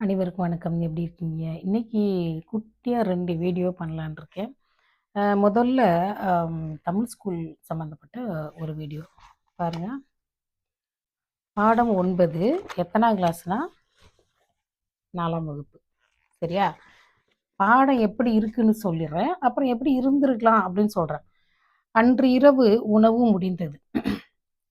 அனைவருக்கும் வணக்கம். எப்படி இருக்கீங்க? இன்னைக்கு குட்டியா 2 வீடியோ பண்ணலான்னு இருக்கேன். முதல்ல தமிழ் ஸ்கூல் சம்மந்தப்பட்ட ஒரு வீடியோ. பாருங்க. பாடம் 9 எத்தனாம் கிளாஸ்னா 4ஆம் வகுப்பு. சரியா? பாடம் எப்படி இருக்குன்னு சொல்லிடுறேன். அப்புறம் எப்படி இருந்திருக்கலாம் அப்படின்னு சொல்றேன். அன்று இரவு உணவு முடிந்தது.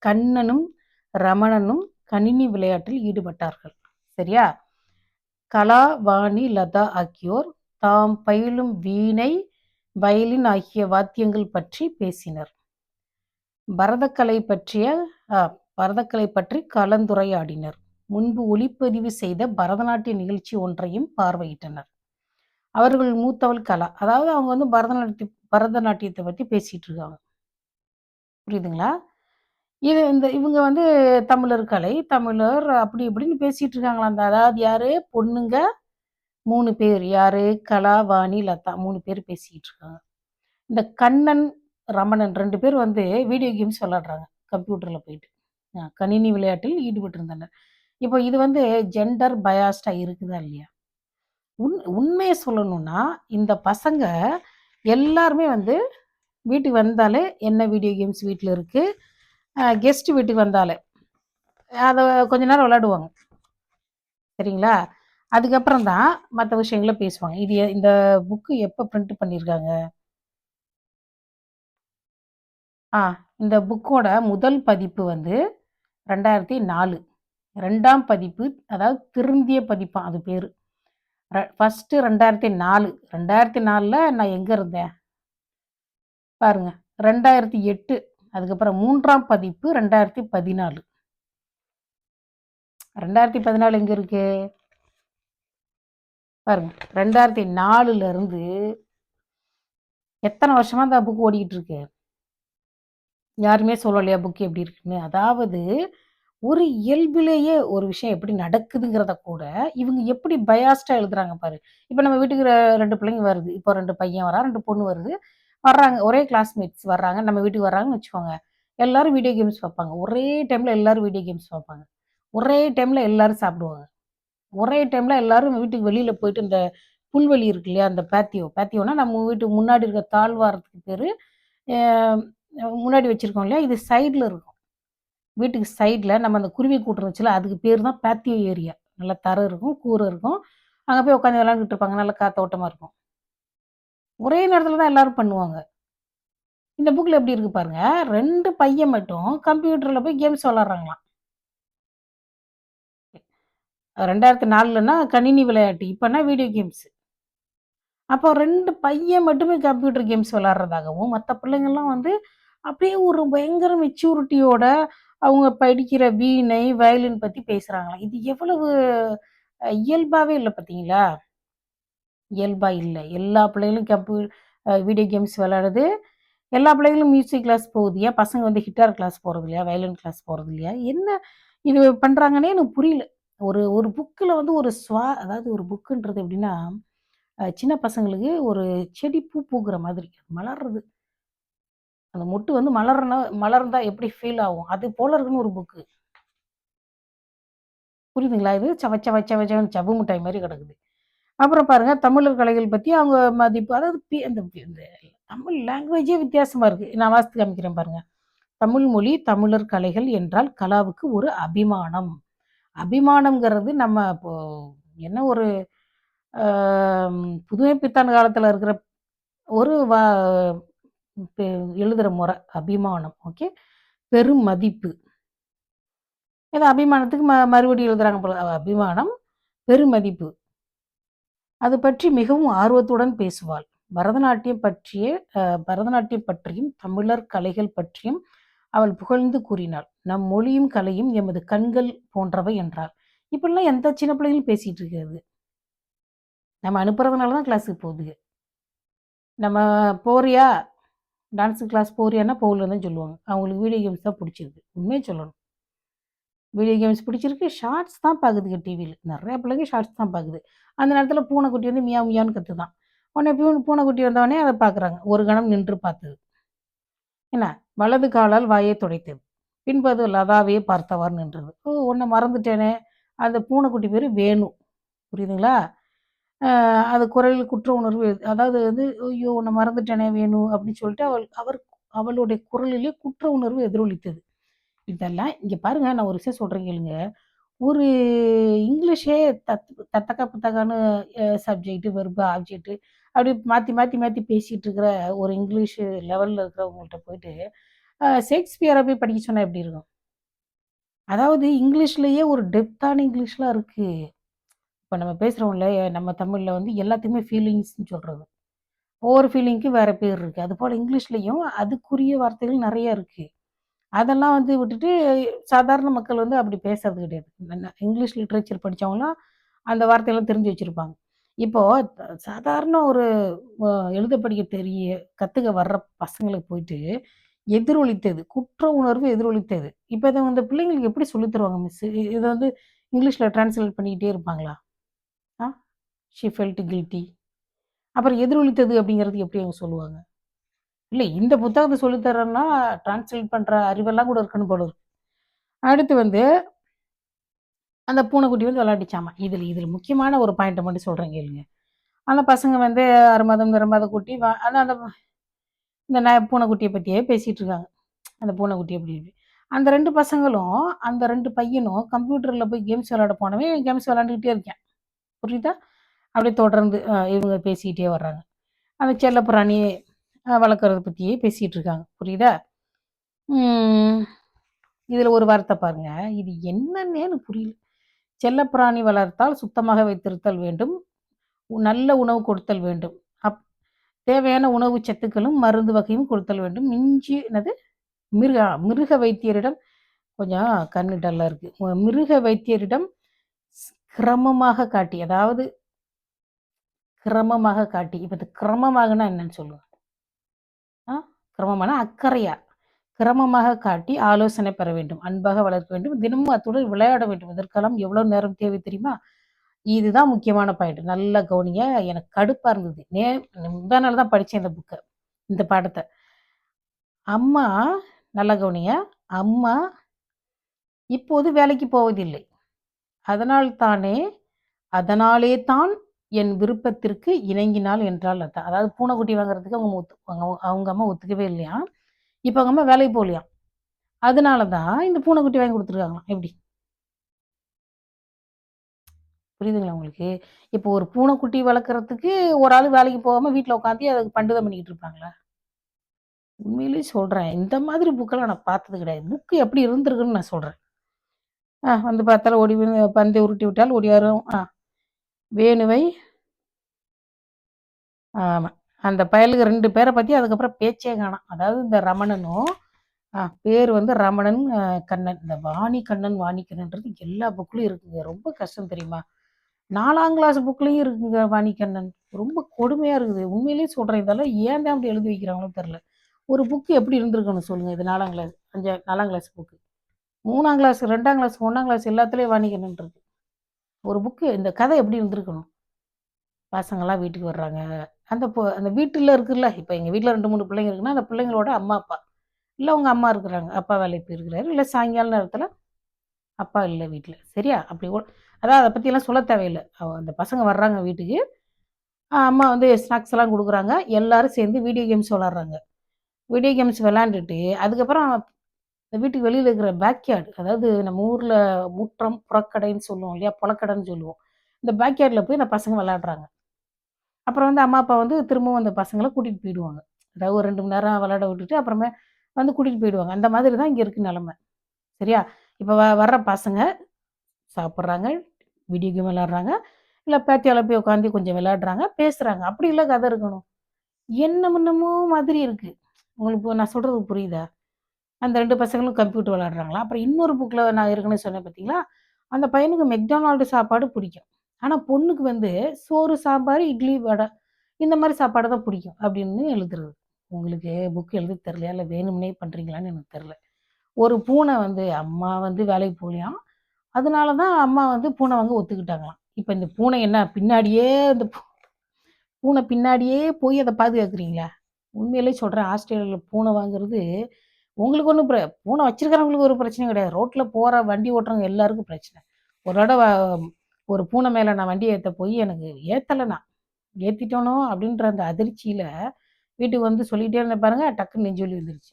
கண்ணனும் ரமணனும் கணினி விளையாட்டில் ஈடுபட்டார்கள். சரியா? கலா, வாணி, லதா ஆகியோர் தாம் பயிலும் வீணை, வயலின் ஆகிய வாத்தியங்கள் பற்றி பேசினர். பரதக்கலை பற்றிய பரதக்கலை பற்றி கலந்துரையாடினர். முன்பு ஒளிப்பதிவு செய்த பரதநாட்டிய நிகழ்ச்சி ஒன்றையும் பார்வையிட்டனர். அவர்கள் மூத்தவள் கலா. அதாவது அவங்க வந்து பரதநாட்டியத்தை பத்தி பேசிட்டு இருக்காங்க. புரியுதுங்களா? இவங்க வந்து தமிழர் கலை, தமிழர் அப்படி இப்படின்னு பேசிட்டு இருக்காங்களாம். அதாவது யாரு? பொண்ணுங்க 3 பேர். யாரு? கலா, வாணி, லதா 3 பேர் பேசிக்கிட்டு இருக்காங்க. இந்த கண்ணன், ரமணன் 2 பேர் வந்து வீடியோ கேம்ஸ் விளையாடுறாங்க. கம்ப்யூட்டர்ல போயிட்டு. கணினி விளையாட்டில் ஈடுபட்டிருந்தனர். இப்போ இது வந்து ஜெண்டர் பயாஸ்டா இருக்குதா இல்லையா? உண்மைய சொல்லணும்னா, இந்த பசங்க எல்லாருமே வந்து வீட்டுக்கு வந்தாலே என்ன வீடியோ கேம்ஸ் வீட்ல இருக்கு, கெஸ்ட் வீட்டுக்கு வந்தாலே அத கொஞ்ச நேரம் விளையாடுவாங்க. சரிங்களா? அதுக்கப்புறம் தான் மத்த விஷயங்கள பேசுவாங்க. இந்த புக்கு எப்ப பிரிண்ட் பண்ணியிருக்காங்க? இந்த புக்கோட முதல் பதிப்பு வந்து 2004. 2ஆம் பதிப்பு, அதாவது திருந்திய பதிப்பாம் அது பேரு. ஃபர்ஸ்ட்டு 2004. 2004ல நான் எங்க இருந்தேன்? பாருங்க. 2008. அதுக்கப்புறம் 3ஆம் பதிப்பு 2014. 2014 எங்க இருக்கு? பாருங்க. 2004ல இருந்து எத்தன வருஷமா இந்த புக் ஓடிக்கிட்டு இருக்கு? யாருமே சொல்லலையா புக் எப்படி இருக்குன்னு? அதாவது ஒரு இயல்பிலேயே ஒரு விஷயம் எப்படி நடக்குதுங்கிறத கூட, இவங்க எப்படி பயாஸ்டா எழுதுறாங்க பாரு. இப்ப நம்ம வீட்டுக்கு 2 பிள்ளைங்க வருது. இப்போ 2 பையன் வரான், 2 பொண்ணு வருது. வர்றாங்க. ஒரே கிளாஸ்மேட்ஸ் வர்றாங்க. நம்ம வீட்டுக்கு வர்றாங்கன்னு வச்சுக்கோங்க. எல்லாரும் வீடியோ கேம்ஸ் பார்ப்பாங்க. ஒரே டைம்ல எல்லாரும் வீடியோ கேம்ஸ் பார்ப்பாங்க. ஒரே டைம்ல எல்லாரும் சாப்பிடுவாங்க. ஒரே டைம்ல எல்லாரும் வீட்டுக்கு வெளியில போயிட்டு இந்த புல்வெளி இருக்கு இல்லையா? அந்த பேத்தியோனா நம்ம வீட்டுக்கு முன்னாடி இருக்க தாழ்வாரத்துக்கு பேரு. அ முன்னாடி வச்சிருக்கோம் இல்லையா? இது சைடுல இருக்கும். வீட்டுக்கு சைடுல நம்ம அந்த குருவி கூடு இருந்துச்சுல்ல, அதுக்கு பேரு தான் பேத்தியோ ஏரியா. நல்லா தரை இருக்கும், கூரை இருக்கும். அங்க போய் உட்காந்து விளையாண்டுட்டு இருப்பாங்க. நல்லா காத்தோட்டமா இருக்கும். ஒரே நேரத்துல தான் எல்லாரும் பண்ணுவாங்க. இந்த புக்ல எப்படி இருக்கு பாருங்க. 2 பையன் மட்டும் கம்ப்யூட்டர்ல போய் கேம்ஸ் விளையாடுறாங்களாம். 2004லன்னா கணினி விளையாட்டு. இப்பன்னா வீடியோ கேம்ஸ். அப்போ 2 பையன் மட்டுமே கம்ப்யூட்டர் கேம்ஸ் விளையாடுறதாகவும், மத்த பிள்ளைங்கலாம் வந்து அப்படியே ஒரு பயங்கர மெச்சூரிட்டியோட அவங்க படிக்கிற வீணை, வயலின் பத்தி பேசுறாங்களாம். இது எவ்வளவு இயல்பாவே இல்ல பார்த்தீங்களா? இயல்பா இல்ல. எல்லா பிள்ளைகளும் வீடியோ கேம்ஸ் விளையாடுது. எல்லா பிள்ளைகளும் மியூசிக் கிளாஸ் போகுது. ஏன் பசங்க வந்து கிட்டார் கிளாஸ் போறது இல்லையா? வயலின் கிளாஸ் போறது இல்லையா? என்ன இது பண்றாங்கன்னே எனக்கு புரியல. ஒரு ஒரு புக்ல வந்து அதாவது ஒரு புக்குன்றது எப்படின்னா, சின்ன பசங்களுக்கு ஒரு செடி பூ பூக்குற மாதிரி. மலர்றது. அந்த மொட்டு வந்து மலர்ந்தா எப்படி ஃபீல் ஆகும்? அது போல இருக்குன்னு ஒரு புக்கு. புரியுதுங்களா? இது சவ சவ சவ சவன்னு ஜவ்வு மிட்டாய் மாரி கிடக்குது. அப்புறம் பாருங்க தமிழர் கலைகள் பத்தி அவங்க மதிப்பு அதாவது இந்த தமிழ் லாங்குவேஜே வித்தியாசமா இருக்கு. நான் வாசித்து காமிக்கிறேன் பாருங்க. தமிழ் மொழி, தமிழர் கலைகள் என்றால் கலாவுக்கு ஒரு அபிமானம். அபிமானம்ங்கிறது நம்ம இப்போ என்ன ஒரு அ புதுமை பித்தன் காலத்துல இருக்கிற ஒரு பெ எழுதுற முறை. அபிமானம். ஓகே. பெருமதிப்பு. ஏதோ அபிமானத்துக்கு மறுபடியும் எழுதுறாங்க போல. அபிமானம், பெருமதிப்பு. அது பற்றி மிகவும் ஆர்வத்துடன் பேசுவாள். பரதநாட்டியம் பற்றிய பரதநாட்டியம் பற்றியும், தமிழர் கலைகள் பற்றியும் அவள் புகழ்ந்து கூறினாள். "நம் மொழியும், கலையும் எமது கண்கள் போன்றவை" என்றாள். இப்படிலாம் எந்த சின்ன பிள்ளைகளும் பேசிட்டு இருக்கிறது. நம்ம அனுப்புறதுனால தான் கிளாஸுக்கு போகுதுக. நம்ம "போறியா? டான்ஸ் கிளாஸ் போறியான்னா" போகலன்னு தான் சொல்லுவாங்க. அவங்களுக்கு வீடியோ கேம்ஸ் தான் புடிச்சிருக்கு. உண்மைய சொல்லணும். வீடியோ கேம்ஸ் பிடிச்சிருக்கு. ஷார்ட்ஸ் தான் பாக்குதுங்க டிவில. நெறைய பிள்ளைங்க ஷார்ட்ஸ் தான் பாக்குது. அந்த நேரத்தில பூனைக்குட்டி வந்து மியாவ் மியாவ்ன்னு கத்துதாம். உடனே பூனைக்குட்டி வந்தவுடனே அத பாக்குறாங்க. ஒரு கணம் நின்று பார்த்தது. என்ன? வலது காலால் வாயை துடைத்தது. பின்பு அது லதாவையே பார்த்தவாறு நின்றது. "ஓ! உன்ன மறந்துட்டேனே!" அந்த பூனைக்குட்டி பேரு வேணு. புரியுதுங்களா? அ அது குரலில் குற்ற உணர்வு அதாவது வந்து, "ஐயோ! நான் மறந்துட்டேனே வேணு" அப்படின்னு சொல்லிட்டு அவளுடைய குரலிலே குற்ற உணர்வு எதிரொலித்தது. இதெல்லாம் இங்க பாருங்க நான் ஒரு விஷயம் சொல்றேன் கேளுங்க. ஒரு இங்கிலீஷே தத்தக்கா புத்தகான்னு சப்ஜெக்ட், வெர்பு, ஆப்ஜெக்ட் அப்படி மாத்தி, மாத்தி, மாத்தி பேசிட்டு இருக்கிற ஒரு இங்கிலீஷ் லெவல்ல இருக்கிறவங்கள்ட்ட போயிட்டு, ஷேக்ஸ்பியர போய் படிக்க சொன்னா எப்படி இருக்கும்? அதாவது இங்கிலீஷ்லயே ஒரு டெப்த்தான இங்கிலீஷ்லாம் இருக்கு. இப்ப நம்ம பேசுறோம்ல, நம்ம தமிழ்ல வந்து எல்லாத்துக்குமே ஃபீலிங்ஸ்ன்னு சொல்றது. ஒவ்வொரு ஃபீலிங்க்கும் வேற பேர் இருக்கு. அதுபோல இங்கிலீஷ்லயும் அதுக்குரிய வார்த்தைகள் நெறைய இருக்கு. அதெல்லாம் வந்து விட்டுட்டு, சாதாரண மக்கள் வந்து அப்படி பேசுறது கிடையாது. இங்கிலீஷ் லிட்டரேச்சர் படிச்சவங்கலாம் அந்த வார்த்தையெல்லாம் தெரிஞ்சு வச்சிருப்பாங்க. இப்போ சாதாரண ஒரு அ எழுத படிக்க கத்துக்க வர்ற பசங்களுக்கு போயிட்டு எதிரொலித்தது. குற்ற உணர்வு எதிரொலித்தது. இப்ப இத அந்த பிள்ளைங்களுக்கு எப்படி சொல்லி தருவாங்க மிஸ்ஸு? இத வந்து இங்கிலீஷ்ல டிரான்ஸ்லேட் பண்ணிக்கிட்டே இருப்பாங்களா? ஆ ஷி ஃபெல்ட் கில்ட்டி. அப்புறம் எதிரொலித்தது அப்படிங்கிறது எப்படி அவங்க சொல்லுவாங்க? இல்ல இந்த புத்தகத்த சொல்லி தர்றேன்னா, டிரான்ஸ்லேட் பண்ற அறிவெல்லாம் கூட இருக்கணும் போல இருக்கு. அடுத்து வந்து அந்த பூனைக்குட்டி வந்து விளையாண்டுச்சாமா. இதுல முக்கியமான ஒரு பாயிண்ட்ட மட்டும் சொல்றேன் கேளுங்க. அந்த பசங்க வந்து அருமதம், நிறமாத குட்டி அதான் அந்த இந்த பூனைக்குட்டிய பத்தியே பேசிட்டு இருக்காங்க. அந்த பூனைக்குட்டி எப்படி இருக்கு. அந்த 2 பசங்களும், அந்த 2 பையனும் கம்ப்யூட்டர்ல போய் கேம்ஸ் விளையாட போனவன், கேம்ஸ் விளையாண்டுக்கிட்டே இருக்கான். புரியுதா? அப்படியே தொடர்ந்து இவங்க பேசிக்கிட்டே வர்றாங்க. அந்த செல்லப்பிராணி வளர்க்கறத பத்தியே பேசிட்டு இருக்காங்க. புரியுதா? ம். இதுல ஒரு வார்த்தை பாருங்க. இது என்னன்னே எனக்கு புரியல. செல்லப்பிராணி வளர்த்தால் சுத்தமாக வைத்திருத்தல் வேண்டும். நல்ல உணவு கொடுத்தல் வேண்டும். அப் தேவையான உணவு சத்துக்களும், மருந்து வகையும் கொடுத்தல் வேண்டும். மிஞ்சி என்னது? மிருக வைத்தியரிடம் கொஞ்சம் கண்ணு டல்லா இருக்கு. மிருக வைத்தியரிடம் கிரமமாக காட்டி, அதாவது கிரமமாக காட்டி. இப்ப இது கிரமமாகன்னா என்னன்னு சொல்லுங்க? ஆ கிரமமானா அக்கறையா? கிரமமாக காட்டி ஆலோசனை பெற வேண்டும். அன்பாக வளர்க்க வேண்டும். தினமும் அத்துடன் விளையாட வேண்டும். இதற்கெல்லாம் எவ்வளவு நேரம் தேவை தெரியுமா? இதுதான் முக்கியமான பாயிண்ட். நல்லா கவனிங்க. எனக்கு கடுப்பா இருந்தது. முந்தா நாள் தான் படிச்சேன் இந்த புக்க. இந்த பாடத்த. அம்மா நல்லா கவனிங்க. அம்மா இப்போது வேலைக்கு போவதில்லை. அதனால் தானே அதனாலே தான் என் விருப்பத்திற்கு இணங்கினாள் என்றாள் அதான். அதாவது பூனைக்குட்டி வாங்குறதுக்கு அவங்க அம்மா ஒத்துக்கவே இல்லையாம். இப்ப அவங்க அம்மா வேலைக்கு போகலையாம். அதனால தான் இந்த பூனைக்குட்டி வாங்கி குடுத்துருக்காங்களாம். எப்படி? புரியுதுங்களா உங்களுக்கு? இப்போ ஒரு பூனைக்குட்டி வளர்க்கறதுக்கு ஒரு ஆளு வேலைக்கு போகாம வீட்ல உட்காந்து அதுக்கு பண்டுதம் பண்ணிக்கிட்டு இருப்பாங்களா? உண்மையிலேயே சொல்றேன். இந்த மாதிரி புக்கெல்லாம் நான் பார்த்தது கிடையாது. புக் எப்படி இருந்திருக்குன்னு நான் சொல்றேன். வந்து பார்த்தாலும் ஓடி வந்து பந்தை உருட்டி விட்டால் ஓடி வரும். வேணுவை ஆமா. அந்த பயலுக 2 பேர பத்தி அதுக்கப்புறம் பேச்சே காணோம். அதாவது இந்த ரமணனும் பேரு வந்து ரமணன், கண்ணன். இந்த வாணி கண்ணன், வாணி கண்ணன்றது எல்லா புக்லயும் இருக்குங்க. ரொம்ப கஷ்டம் தெரியுமா? 4ஆம் கிளாஸ் புக்லயும் இருக்குங்க வாணி கண்ணன். ரொம்ப கொடுமையா இருக்குது. உண்மையிலேயே சொல்றேன். இதெல்லாம் ஏன் தான் அப்படி எழுதி வைக்கிறாங்களோ தெரியல. ஒரு புக் எப்படி இருந்திருக்கணும் சொல்லுங்க? இது 4ஆம் கிளாஸ் 4ஆம் கிளாஸ் புக்கு. 3ஆம் கிளாஸ், 2ஆம் கிளாஸ், 1ஆம் கிளாஸ் எல்லாத்துலயும் வாணி கண்ணன் இருக்கு. ஒரு புக்கு இந்த கதை எப்படி இருந்திருக்கணும்? பசங்கலாம் வீட்டுக்கு வர்றாங்க. அந்த வீட்டுல இருக்குல்ல, இப்ப எங்க வீட்ல 2, 3 பிள்ளைங்க இருக்குன்னா, அந்த பிள்ளைங்களோட அம்மா, அப்பா. இல்ல உங்க அம்மா இருக்கிறாங்க. அப்பா வேலைக்கு போயிருக்கிறாரு. இல்ல சாயங்கால நேரத்தில அப்பா இல்ல வீட்ல. சரியா? அப்படி அதான் அத பத்திலாம் சொல்ல தேவையில்ல. அந்த பசங்க வர்றாங்க வீட்டுக்கு. அம்மா வந்து ஸ்நாக்ஸ் எல்லாம் குடுக்குறாங்க. எல்லாரும் சேர்ந்து வீடியோ கேம்ஸ் விளையாடுறாங்க. வீடியோ கேம்ஸ் விளையாண்டுட்டு, அதுக்கப்புறம் இந்த வீட்டுக்கு வெளியில இருக்கிற பேக்யார்ட் அதாவது நம்ம ஊர்ல முற்றம், புறக்கடைன்னு சொல்லுவோம் இல்லையா? புழக்கடைன்னு சொல்லுவோம். இந்த பேக்யார்ட்ல போய் இந்த பசங்க விளையாடுறாங்க. அப்புறம் வந்து அம்மா, அப்பா வந்து திரும்பவும் அந்த பசங்கள கூட்டிட்டு போயிடுவாங்க. அதாவது ஒரு 2 மணி நேரம் விளையாட விட்டுட்டு, அப்புறமே வந்து கூட்டிட்டு போயிடுவாங்க. அந்த மாதிரி தான் இங்க இருக்கு நெலைம. சரியா? இப்ப வர்ற பசங்க சாப்பிடுறாங்க, வீடியோ கேம் விளையாடுறாங்க, இல்ல பேத்தியால போய் உட்காந்து கொஞ்சம் விளையாடுறாங்க, பேசுறாங்க. அப்படி இல்ல கதை இருக்கணும். என்னமோ மாதிரி இருக்கு. உங்களுக்கு நான் சொல்றது புரியுதா? அந்த 2 பசங்களும் கம்ப்யூட்டர் விளையாடுறாங்களா? அப்புறம் இன்னொரு புக்ல நான் ஏற்கனவே சொன்னேன் பார்த்தீங்களா? அந்த பையனுக்கு மெக்டொனால்டு சாப்பாடு பிடிக்கும். ஆனா பொண்ணுக்கு வந்து சோறு, சாம்பார், இட்லி, வடை இந்த மாரி சாப்பாடு தான் பிடிக்கும் அப்படின்னு எழுதுறது. உங்களுக்கு புக் எழுத தெரியலையா? இல்ல வேணும்னே பண்றீங்களான்னு எனக்கு தெரியல. ஒரு பூனை வந்து அம்மா வந்து வேலைக்கு போகலையாம். அதனால தான் அம்மா வந்து பூனை வாங்க ஒத்துக்கிட்டாங்களாம். இப்ப இந்த பூனை என்ன பின்னாடியே இந்த பூனை பின்னாடியே போய் அத பாதுகாக்கிறீங்களா? உண்மையிலேயே சொல்றேன் ஆஸ்திரேலியால பூனை வாங்குறது உங்களுக்கு ஒண்ணும் பூனை வச்சிருக்கிறவங்களுக்கு ஒரு பிரச்சனையும் கிடையாது. ரோட்ல போற வண்டி ஓட்டுறவங்க எல்லாருக்கும் பிரச்சனை. ஒரு தடவ ஒரு பூனை மேலே நான் வண்டிய ஏத்த போய் எனக்கு ஏத்தல நான். ஏத்திட்டோனோ அப்படின்ற அந்த அதிர்ச்சியில வீட்டுக்கு வந்து சொல்லிட்டே இருந்தேன் பாருங்க, டக்குன்னு நெஞ்சு வலி வந்துருச்சு.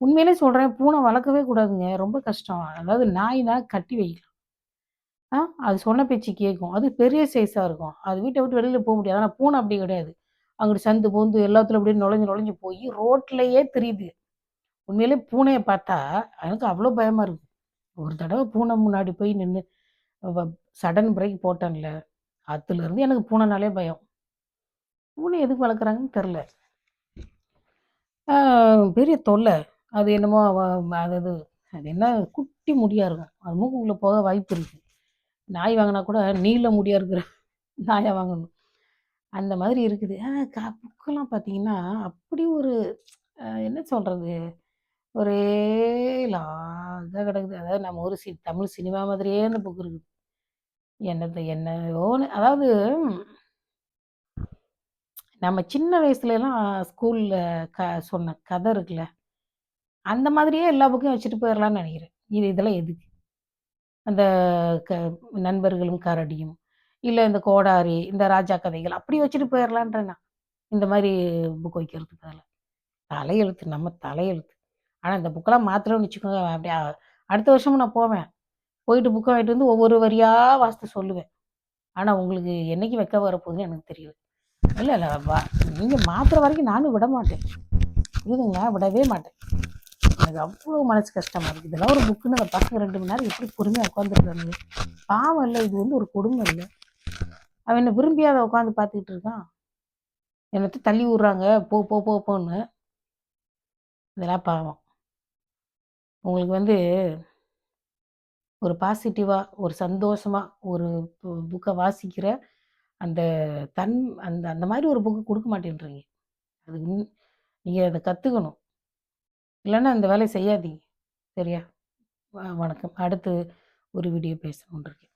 உண்மையிலே சொல்றேன், பூனை வளர்க்கவே கூடாதுங்க. ரொம்ப கஷ்டம். அதாவது நாய்னா கட்டி வைக்கலாம். ஆ அது சொன்ன பேச்சு கேட்கும். அது பெரிய சைஸா இருக்கும். அது வீட்ட விட்டு வெளியில போ முடியாது. ஆனா பூனை அப்படி கிடையாது. அங்கிட்டு சந்து, பொந்து எல்லாத்துலயும் அப்படியே நுழைஞ்சு நுழைஞ்சு போய் ரோட்லயே திரியுது. உண்மையிலே பூனைய பார்த்தா எனக்கு அவ்ளோ பயமா இருக்கு. ஒரு தடவ பூனை முன்னாடி போய் நின்னு வ சடன் பிரேக் போட்டேன்ல, அதுலருந்து எனக்கு பூனைனாலே பயம். பூனை எதுக்கு வளர்க்குறாங்கன்னு தெரியல. ஆ பெரிய தொல்ல. அது என்னமோ அது அது அது என்ன குட்டி முடியா இருக்கும். அது மூக்குக்குள்ள போக வாய்ப்பு இருக்கு. நாய் வாங்குனா கூட நீள முடியா இருக்கிற நாயா வாங்கணும். அந்த மாதிரி இருக்குது. புக்கெல்லாம் பார்த்தீங்கன்னா, அப்படி ஒரு என்ன சொல்றது? ஒரே லாகா கிடக்குது. அதாவது நம்ம ஊரு தமிழ் சினிமா மாதிரியே அந்த புக் இருக்குது. என்னவோன்னு அதாவது நம்ம சின்ன வயசுலலாம் ஸ்கூல்ல சொன்ன கதை இருக்குல்ல, அந்த மாதிரியே எல்லா புக்கையும் வச்சுட்டு போயிரலாம்னு நெனைக்கிறேன். இதெல்லாம் எதுக்கு? அந்த க நண்பர்களும் கரடியும், இல்ல இந்த கோடாரி, இந்த ராஜா கதைகள் அப்படி வச்சுட்டு போயிரலான்றேன் நான். இந்த மாரி புக் வைக்கிறதுக்கு பதிலா. தலையெழுத்து நம்ம தலையெழுத்து. ஆனா இந்த புக்கெல்லாம் மாத்துறோம்னு வச்சுக்கோங்க, அப்படியே அடுத்த வருஷமும் நான் போவேன். போயிட்டு புக்க வாங்கிட்டு வந்து ஒவ்வொரு வரியா வாசித்து சொல்லுவேன். ஆனா உங்களுக்கு என்னைக்கு வெக்க வரப்போகுதுன்னு எனக்கு தெரியல. இல்ல, இல்ல. நீங்க மாத்துற வரைக்கும் நானும் விடமாட்டேன். புரியுதுங்களா? விடவே மாட்டேன். எனக்கு அவ்ளோ மனசு கஷ்டமா இருக்கு. இதெல்லாம் ஒரு புக்குன்னு அந்த பசங்க 2 மணி நேரம் எப்படி பொறுமையா உட்காந்துருக்கானுங்க. பாவம் இல்ல. இது வந்து ஒரு கொடுமை இல்ல. அவன் என்ன விரும்பியா அத உட்காந்து பார்த்துக்கிட்டு இருக்கான்? என்னத்த தள்ளி விடுறாங்க. போ, போ, போ, போன்னு. இதெல்லாம் பாவம். உங்களுக்கு வந்து ஒரு பாசிட்டிவா, ஒரு சந்தோஷமா, ஒரு புக்க வாசிக்கிற அந்த தன் அந்த அந்த மாரி ஒரு புக்கு குடுக்க மாட்டேன்றீங்க. அது நீங்க அத கத்துக்கணும். இல்லன்னா இந்த வேலைய செய்யாதீங்க. சரியா? வணக்கம். அடுத்து ஒரு வீடியோ பேசணும்னு இருக்கேன்.